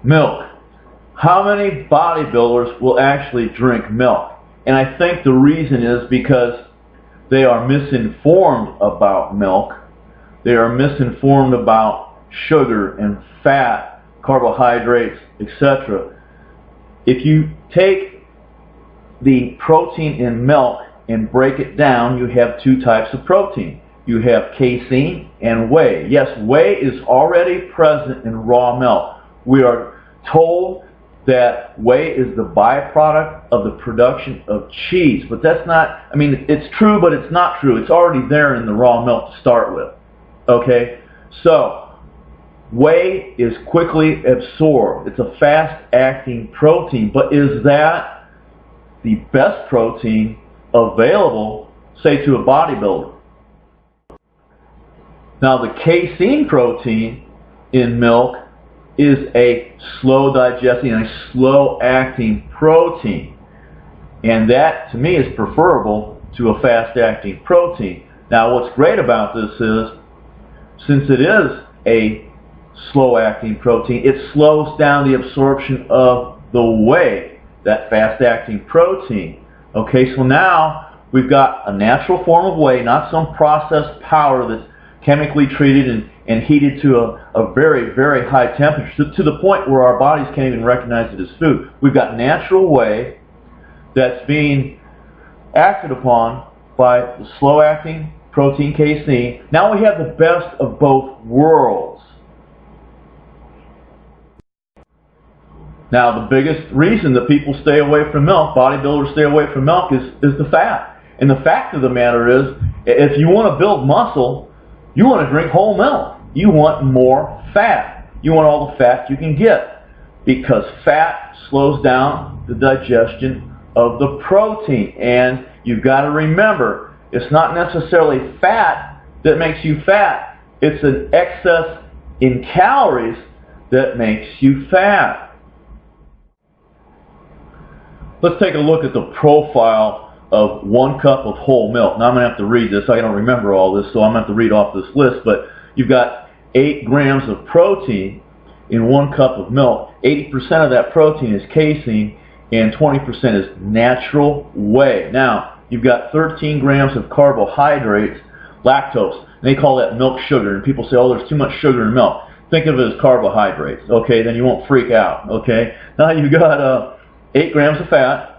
Milk. How many bodybuilders will actually drink milk? And I think the reason is because they are misinformed about milk. They are misinformed about sugar and fat, carbohydrates, etc. If you take the protein in milk and break it down, you have two types of protein. You have casein and whey. Yes, whey is already present in raw milk. We are told that whey is the byproduct of the production of cheese, but that's not, I mean, it's true, but it's not true. It's already there in the raw milk to start with. Okay? So, whey is quickly absorbed. It's a fast-acting protein, but is that the best protein available, say, to a bodybuilder? Now, the casein protein in milk is a slow digesting and a slow acting protein, and that to me is preferable to a fast acting protein. Now what's great about this is, since it is a slow acting protein, it slows down the absorption of the whey, that fast acting protein. Okay, so now we've got a natural form of whey, not some processed powder that's chemically treated and heated to a very, very high temperature, to the point where our bodies can't even recognize it as food. We've got natural whey that's being acted upon by the slow-acting protein casein. Now we have the best of both worlds. Now the biggest reason that people stay away from milk, bodybuilders stay away from milk, is the fat. And the fact of the matter is, if you want to build muscle, you want to drink whole milk. You want more fat. You want all the fat you can get, because fat slows down the digestion of the protein. And you've got to remember, it's not necessarily fat that makes you fat. It's an excess in calories that makes you fat. Let's take a look at the profile of 1 cup of whole milk. Now I'm going to have to read this. I don't remember all this, so I'm going to have to read off this list. But you've got 8 grams of protein in 1 cup of milk. 80% of that protein is casein, and 20% is natural whey. Now, you've got 13 grams of carbohydrates, lactose. And they call that milk sugar. And people say, oh, there's too much sugar in milk. Think of it as carbohydrates. Okay, then you won't freak out. Okay, now you've got 8 grams of fat.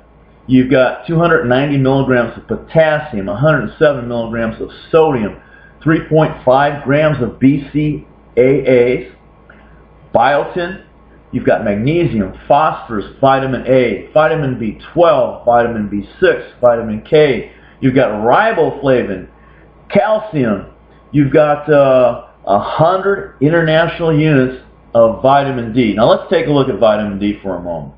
You've got 290 milligrams of potassium, 107 milligrams of sodium, 3.5 grams of BCAAs, biotin. You've got magnesium, phosphorus, vitamin A, vitamin B12, vitamin B6, vitamin K. You've got riboflavin, calcium. You've got 100 international units of vitamin D. Now let's take a look at vitamin D for a moment.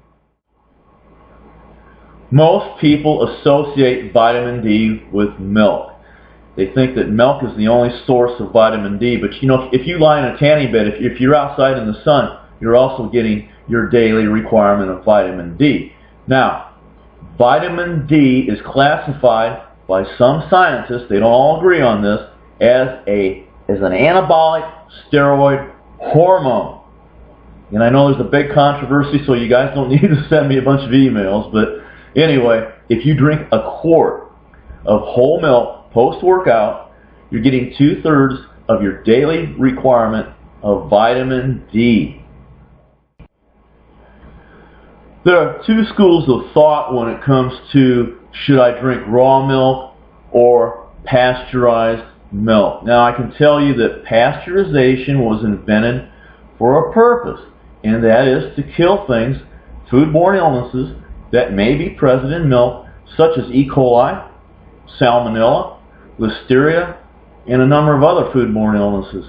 Most people associate vitamin D with milk. They think that milk is the only source of vitamin D, but you know, if you lie in a tanning bed, if you're outside in the sun, you're also getting your daily requirement of vitamin D. Now, vitamin D is classified by some scientists, they don't all agree on this, as an anabolic steroid hormone. And I know there's a big controversy, so you guys don't need to send me a bunch of emails, but anyway, if you drink a quart of whole milk post-workout, you're getting 2/3 of your daily requirement of vitamin D. There are 2 schools of thought when it comes to, should I drink raw milk or pasteurized milk? Now I can tell you that pasteurization was invented for a purpose, and that is to kill things, foodborne illnesses, that may be present in milk, such as E. coli, salmonella, listeria, and a number of other foodborne illnesses.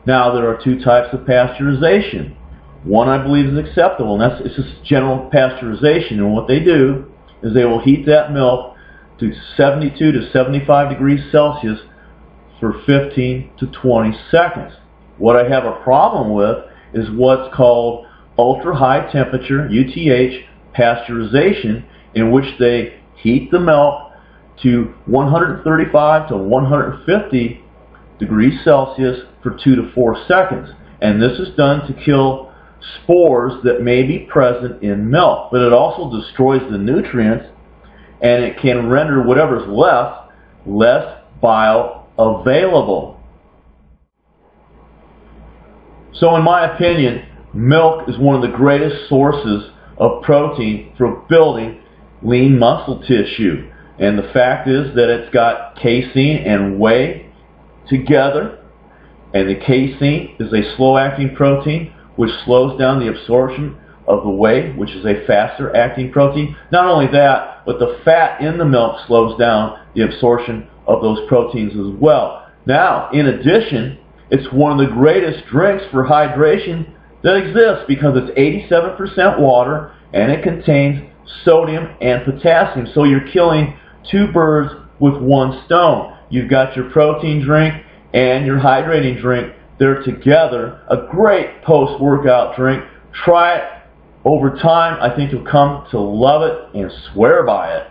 Now, there are 2 types of pasteurization. One I believe is acceptable, and it's just general pasteurization. And what they do is they will heat that milk to 72 to 75 degrees Celsius for 15 to 20 seconds. What I have a problem with is what's called ultra high temperature, UTH, pasteurization, in which they heat the milk to 135 to 150 degrees Celsius for 2 to 4 seconds. And this is done to kill spores that may be present in milk, but it also destroys the nutrients, and it can render whatever's left less bioavailable. So in my opinion, milk is one of the greatest sources of protein for building lean muscle tissue. And the fact is that it's got casein and whey together, and the casein is a slow-acting protein which slows down the absorption of the whey, which is a faster-acting protein. Not only that, but the fat in the milk slows down the absorption of those proteins as well. Now, in addition, it's one of the greatest drinks for hydration that exists because it's 87% water and it contains sodium and potassium. So you're killing two birds with one stone. You've got your protein drink and your hydrating drink. They're together. A great post-workout drink. Try it. Over time, I think you'll come to love it and swear by it.